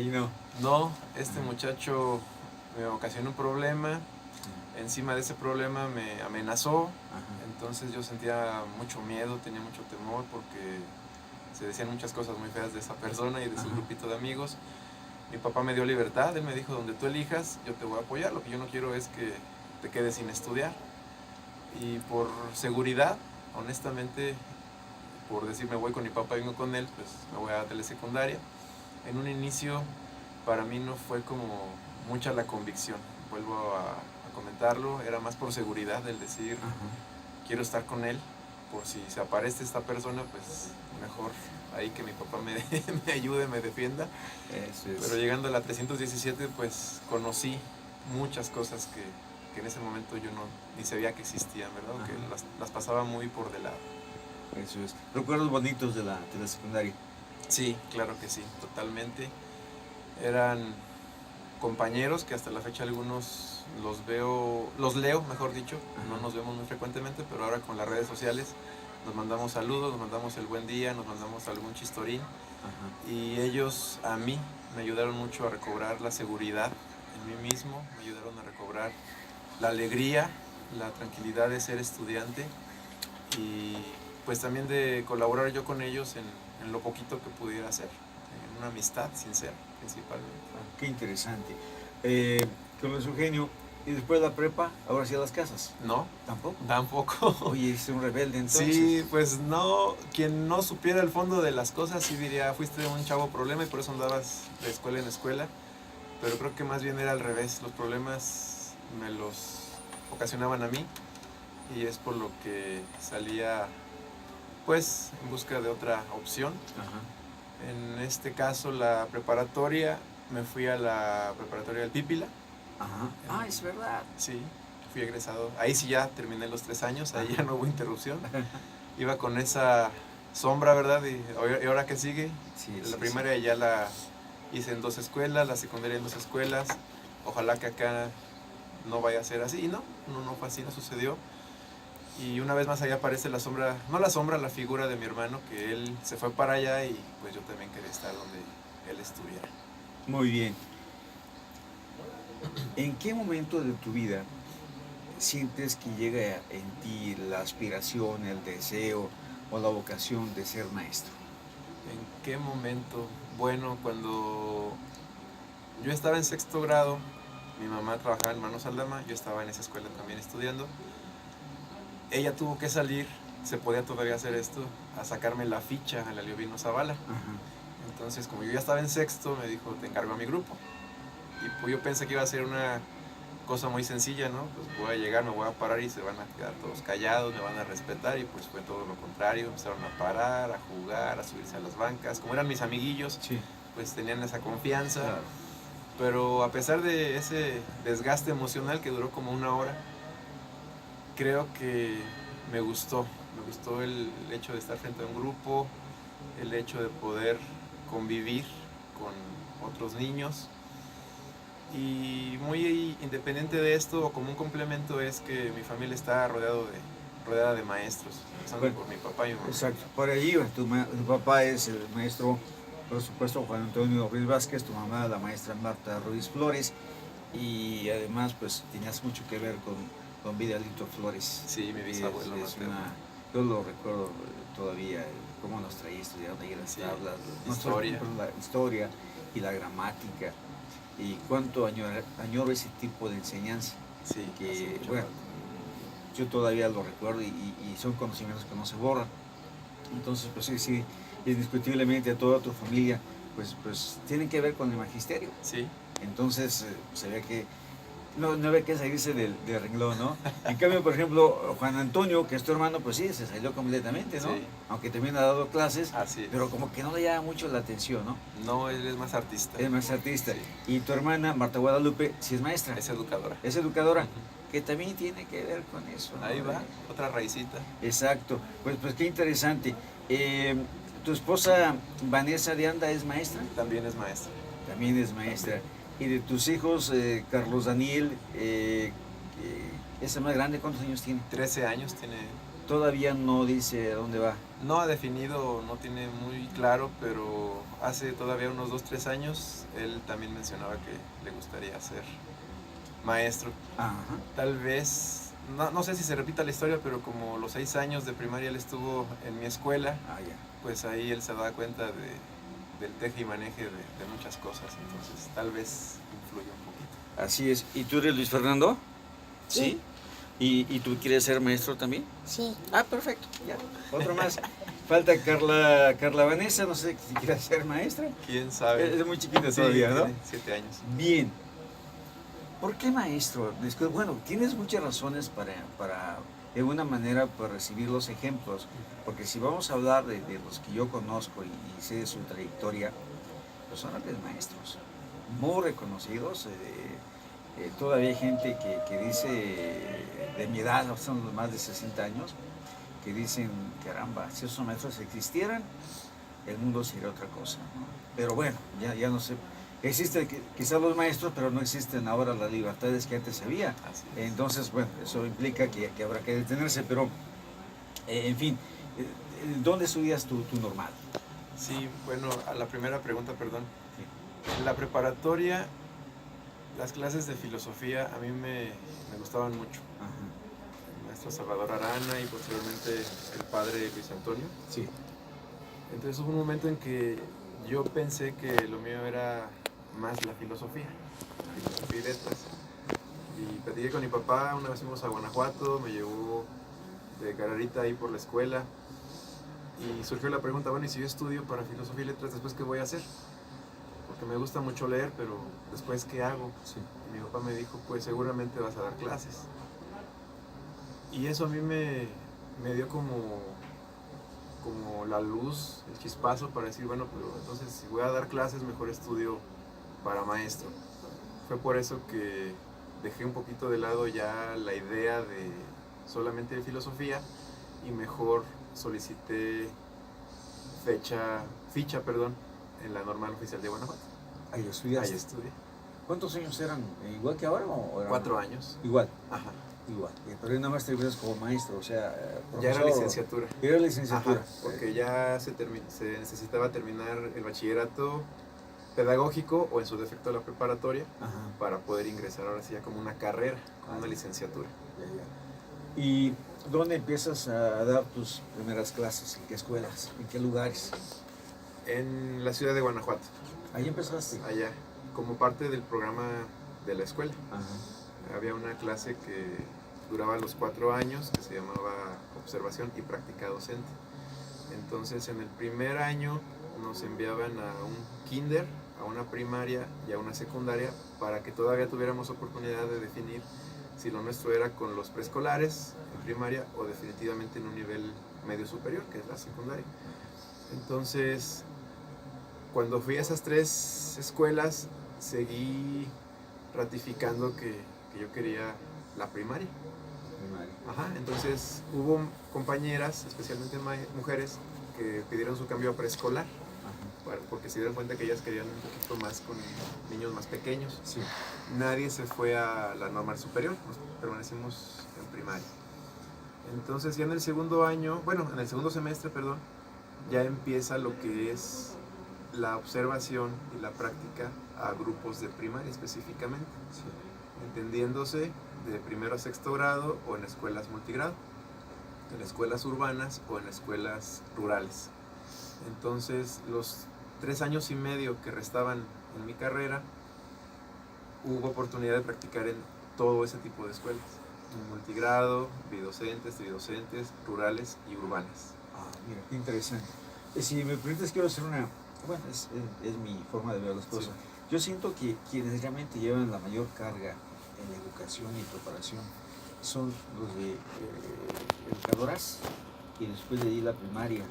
Y no. No, este muchacho me ocasionó un problema, encima de ese problema me amenazó, entonces yo sentía mucho miedo, tenía mucho temor porque se decían muchas cosas muy feas de esa persona y de su grupito de amigos. Mi papá me dio libertad, él me dijo, donde tú elijas, yo te voy a apoyar, lo que yo no quiero es que te quedes sin estudiar. Y por seguridad, honestamente, por decir me voy con mi papá y vengo con él, pues me voy a telesecundaria. En un inicio para mí no fue como mucha la convicción, vuelvo a comentarlo, era más por seguridad el decir quiero estar con él, por si se aparece esta persona, pues mejor ahí que mi papá me ayude, me defienda. Eso es. Pero llegando a la 317 pues conocí muchas cosas que en ese momento yo ni sabía que existían, ¿verdad? Que las pasaba muy por de lado. Eso es. ¿Recuerdos bonitos de la secundaria? Sí, claro que sí, totalmente. Eran compañeros que hasta la fecha algunos los leo, mejor dicho, no nos vemos muy frecuentemente, pero ahora con las redes sociales nos mandamos saludos, nos mandamos el buen día, nos mandamos algún chistorín. Y ellos a mí me ayudaron mucho a recobrar la seguridad en mí mismo, me ayudaron a recobrar la alegría, la tranquilidad de ser estudiante y pues también de colaborar yo con ellos en lo poquito que pudiera hacer, en una amistad sincera principalmente. Qué interesante. Carlos Eugenio, ¿y después de la prepa, ahora sí a las casas? No, ¿Tampoco? Tampoco. Oye, ¿es un rebelde entonces? Sí, pues no, quien no supiera el fondo de las cosas sí diría, fuiste un chavo problema y por eso andabas de escuela en escuela, pero creo que más bien era al revés, los problemas me los ocasionaban a mí y es por lo que salía pues en busca de otra opción. En este caso la preparatoria, me fui a la preparatoria del Pípila. Ah, es verdad. Sí, fui egresado. Ahí sí ya terminé los 3 años, ahí ya no hubo interrupción. Iba con esa sombra, ¿verdad? ¿Y ahora qué sigue? Sí, La primaria ya la hice en 2 escuelas, la secundaria en 2 escuelas. Ojalá que acá no vaya a ser así. Y no fue así, no sucedió. Y una vez más allá aparece la sombra, no la sombra, la figura de mi hermano, que él se fue para allá y pues yo también quería estar donde él estuviera. Muy bien. ¿En qué momento de tu vida sientes que llega en ti la aspiración, el deseo o la vocación de ser maestro? ¿En qué momento? Bueno, cuando yo estaba en 6º grado, mi mamá trabajaba en Manos Aldama, yo estaba en esa escuela también estudiando. Ella tuvo que salir, se podía todavía hacer esto, a sacarme la ficha a la Leovino Zavala. Entonces, como yo ya estaba en 6º, me dijo, te encargo a mi grupo. Y pues yo pensé que iba a ser una cosa muy sencilla, ¿no? Pues voy a llegar, me voy a parar y se van a quedar todos callados, me van a respetar, y pues fue todo lo contrario. Empezaron a parar, a jugar, a subirse a las bancas. Como eran mis amiguillos, pues tenían esa confianza. Claro. Pero a pesar de ese desgaste emocional que duró como 1 hora, creo que me gustó el hecho de estar frente a un grupo, el hecho de poder convivir con otros niños. Y muy independiente de esto, o como un complemento, es que mi familia está rodeada de maestros, empezando por mi papá y mi mamá. Exacto, por ahí tu papá es el maestro, por supuesto, Juan Antonio Ruiz Vázquez, tu mamá la maestra Marta Ruiz Flores, y además pues tenías mucho que ver con Vidalito Flores. Sí, mi bisabuelo. Yo lo recuerdo todavía, cómo nos traía estudiando ahí las tablas, la historia y la gramática, y cuánto añoro ese tipo de enseñanza. Sí, que bueno, yo todavía lo recuerdo y son conocimientos que no se borran. Entonces, pues sí, indiscutiblemente toda tu familia, pues tienen que ver con el magisterio. Sí. Entonces, se ve que no había que salirse del renglón, ¿no? En cambio, por ejemplo, Juan Antonio, que es tu hermano, pues sí, se salió completamente, ¿no? Sí. Aunque también ha dado clases, pero como que no le llama mucho la atención, ¿no? No, él es más artista. Es más artista. Sí. Y tu hermana, Marta Guadalupe, sí es maestra. Es educadora. Es educadora. Que también tiene que ver con eso, ¿no? Ahí va, otra raicita. Exacto, pues qué interesante. ¿Tu esposa Vanessa de Anda es maestra? También es maestra. También es maestra. ¿Y de tus hijos, Carlos Daniel, es el más grande, cuántos años tiene? 13 años tiene. ¿Todavía no dice a dónde va? No ha definido, no tiene muy claro, pero hace todavía unos 2-3 años él también mencionaba que le gustaría ser maestro. Ajá. Tal vez, no sé si se repita la historia, pero como los 6 años de primaria él estuvo en mi escuela, pues ahí él se da cuenta del teje y maneje de muchas cosas, entonces tal vez influye un poquito. Así es. ¿Y tú eres Luis Fernando? Sí. ¿Y tú quieres ser maestro también? Sí. Ah, perfecto, ya. Otro más. Falta Carla Vanessa, no sé si quiere ser maestra. ¿Quién sabe? Es muy chiquita todavía, ¿no? Tiene 7 años. Bien. ¿Por qué maestro? Bueno, tienes muchas razones para de alguna manera, pues, recibir los ejemplos. Porque si vamos a hablar de los que yo conozco y sé de su trayectoria, pues son grandes maestros, muy reconocidos. Todavía hay gente que dice, de mi edad, son más de 60 años, que dicen, caramba, si esos maestros existieran, el mundo sería otra cosa, ¿no? Pero bueno, ya no sé. Existen quizás los maestros, pero no existen ahora las libertades que antes había. Entonces, bueno, eso implica que habrá que detenerse, pero, en fin, ¿dónde estudias tu normal? Sí, bueno, a la primera pregunta, perdón. Sí. En la preparatoria, las clases de filosofía a mí me gustaban mucho. Ajá. El maestro Salvador Arana y posteriormente el padre Luis Antonio. Sí. Entonces hubo un momento en que yo pensé que lo mío era más la filosofía y letras. Y platiqué con mi papá, una vez fuimos a Guanajuato, me llevó de carrerita ahí por la escuela y surgió la pregunta, bueno, ¿y si yo estudio para filosofía y letras, después qué voy a hacer? Porque me gusta mucho leer, pero después ¿qué hago? Sí. Y mi papá me dijo, pues seguramente vas a dar clases. Y eso a mí me dio como la luz, el chispazo para decir, bueno, pero entonces si voy a dar clases, mejor estudio para maestro. Fue por eso que dejé un poquito de lado ya la idea de solamente de filosofía y mejor solicité ficha en la Normal Oficial de Guanajuato. Ahí estudiaste. Ahí estudié. ¿Cuántos años eran? ¿Igual que ahora o eran? 4 años. Igual. Ajá. Igual. Pero nada más te vienes como maestro, o sea, profesor. Ya era licenciatura. Era licenciatura. Ajá, porque ya se necesitaba terminar el bachillerato pedagógico o en su defecto la preparatoria. Ajá. Para poder ingresar ahora sí ya como una carrera, como una licenciatura. Ya. ¿Y dónde empiezas a dar tus primeras clases? ¿En qué escuelas? ¿En qué lugares? En la ciudad de Guanajuato. ¿Ahí empezaste? Allá, como parte del programa de la escuela. Ajá. Había una clase que duraba los 4 años, que se llamaba Observación y Práctica Docente. Entonces, en el primer año nos enviaban a un kinder, a una primaria y a una secundaria para que todavía tuviéramos oportunidad de definir si lo nuestro era con los preescolares en primaria o definitivamente en un nivel medio superior, que es la secundaria. Entonces, cuando fui a esas 3 escuelas, seguí ratificando que yo quería la primaria. Ajá, entonces hubo compañeras, especialmente mujeres, que pidieron su cambio a preescolar, porque se dieron cuenta que ellas querían un poquito más con niños más pequeños. Sí. Nadie se fue a la normal superior, nos permanecimos en primaria. Entonces ya en el segundo semestre, ya empieza lo que es la observación y la práctica a grupos de primaria específicamente, sí. Entendiéndose de primero a sexto grado o en escuelas multigrado, en escuelas urbanas o en escuelas rurales. Entonces, los 3 años y medio que restaban en mi carrera, hubo oportunidad de practicar en todo ese tipo de escuelas, en multigrado, bidocentes, tridocentes, rurales y urbanas. Mira, qué interesante. Si me permites, quiero hacer una... Bueno, es mi forma de ver las cosas. Sí. Yo siento que quienes realmente llevan la mayor carga en educación y preparación son los de educadoras y después de ahí la primaria,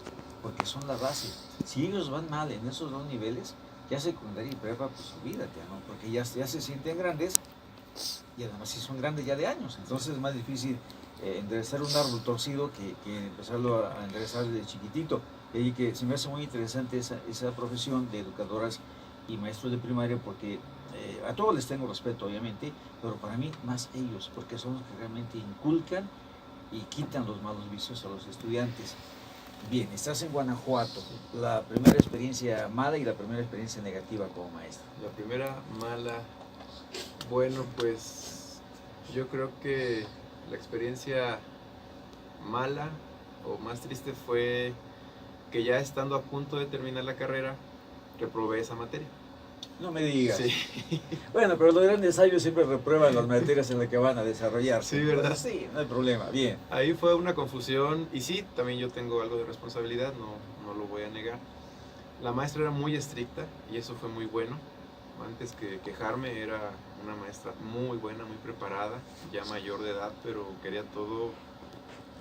porque son la base. Si ellos van mal en esos 2 niveles, ya secundaria y prepa, pues olvídate, ¿no? Porque ya se sienten grandes y además si son grandes ya de años, entonces es más difícil enderezar un árbol torcido que empezarlo a enderezar desde chiquitito. Y que se me hace muy interesante esa profesión de educadoras y maestros de primaria, porque a todos les tengo respeto, obviamente, pero para mí más ellos, porque son los que realmente inculcan y quitan los malos vicios a los estudiantes. Bien, estás en Guanajuato. La primera experiencia mala y la primera experiencia negativa como maestro. La primera mala, bueno, pues yo creo que la experiencia mala o más triste fue que ya estando a punto de terminar la carrera, reprobé esa materia. No me digas. Sí. Bueno, pero los grandes sabios siempre reprueban las materias en las que van a desarrollar. Sí, ¿verdad? Entonces, sí, no hay problema. Bien. Ahí fue una confusión y sí, también yo tengo algo de responsabilidad, no lo voy a negar. La maestra era muy estricta y eso fue muy bueno. Antes que quejarme, era una maestra muy buena, muy preparada, ya mayor de edad, pero quería todo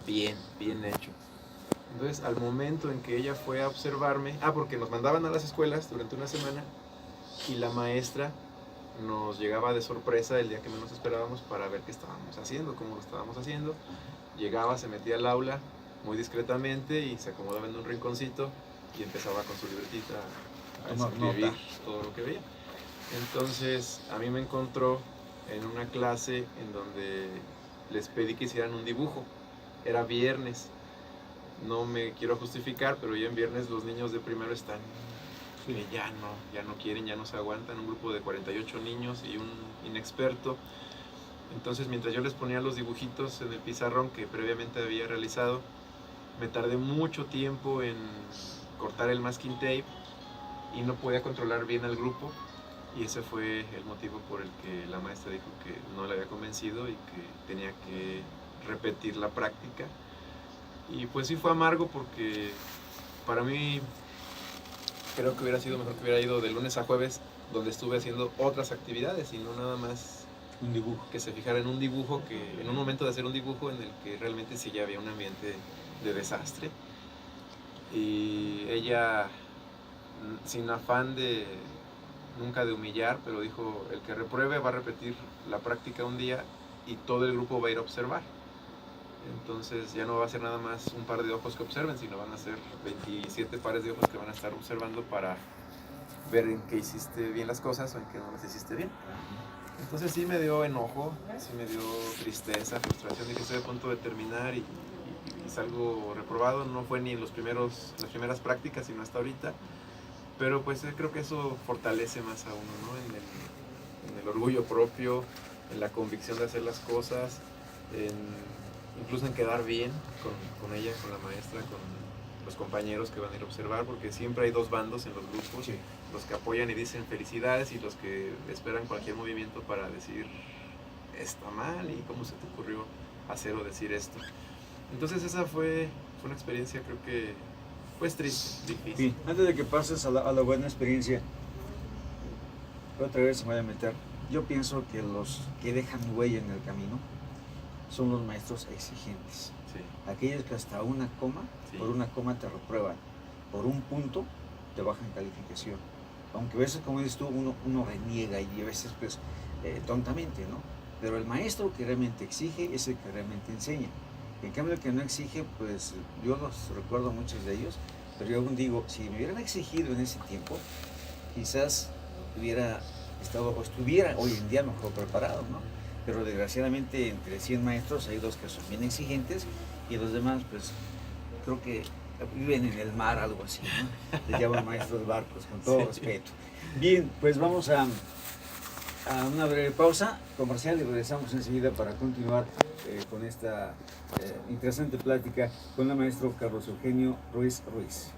bien hecho. Entonces, al momento en que ella fue a observarme, porque nos mandaban a las escuelas durante una semana y la maestra nos llegaba de sorpresa el día que menos esperábamos para ver qué estábamos haciendo, cómo lo estábamos haciendo. Llegaba, se metía al aula muy discretamente y se acomodaba en un rinconcito y empezaba con su libretita a escribir todo lo que veía. Entonces, a mí me encontró en una clase en donde les pedí que hicieran un dibujo. Era viernes. No me quiero justificar, pero ya en viernes los niños de primero están que ya no quieren, ya no se aguantan. Un grupo de 48 niños y un inexperto. Entonces, mientras yo les ponía los dibujitos en el pizarrón que previamente había realizado, me tardé mucho tiempo en cortar el masking tape y no podía controlar bien al grupo. Y ese fue el motivo por el que la maestra dijo que no le había convencido y que tenía que repetir la práctica. Y pues sí fue amargo porque para mí creo que hubiera sido mejor que hubiera ido de lunes a jueves, donde estuve haciendo otras actividades y no nada más un dibujo. Que se fijara en un dibujo, que en un momento de hacer un dibujo en el que realmente sí ya había un ambiente de desastre. Y ella, sin afán de nunca de humillar, pero dijo, el que repruebe va a repetir la práctica un día y todo el grupo va a ir a observar. Entonces ya no va a ser nada más un par de ojos que observen, sino van a ser 27 pares de ojos que van a estar observando para ver en qué hiciste bien las cosas o en qué no las hiciste bien. Entonces sí me dio enojo, sí me dio tristeza, frustración. Dije, estoy a punto de terminar y salgo reprobado. No fue ni en las primeras prácticas, sino hasta ahorita. Pero pues creo que eso fortalece más a uno, ¿no? En el orgullo propio, en la convicción de hacer las cosas, incluso en quedar bien con ella, con la maestra, con los compañeros que van a ir a observar, porque siempre hay dos bandos en los grupos, sí. Los que apoyan y dicen felicidades y los que esperan cualquier movimiento para decir está mal y cómo se te ocurrió hacer o decir esto. Entonces esa fue una experiencia, creo que pues triste, difícil. Sí. Antes de que pases a la buena experiencia, otra vez me voy a meter. Yo pienso que los que dejan huella en el camino son los maestros exigentes. Sí. Aquellos que hasta una coma, sí. Por una coma te reprueban, por un punto te bajan calificación. Aunque a veces, como dices tú, uno reniega y a veces pues tontamente, ¿no? Pero el maestro que realmente exige es el que realmente enseña. En cambio, el que no exige, pues yo los recuerdo a muchos de ellos, pero yo aún digo, si me hubieran exigido en ese tiempo, quizás hubiera estado o estuviera hoy en día mejor preparado, ¿no? Pero desgraciadamente entre 100 maestros hay 2 que son bien exigentes y los demás, pues creo que viven en el mar, algo así, ¿no? Les llaman maestros barcos, con todo respeto. Bien, pues vamos a una breve pausa comercial y regresamos enseguida para continuar con esta interesante plática con el maestro Carlos Eugenio Ruiz Ruiz.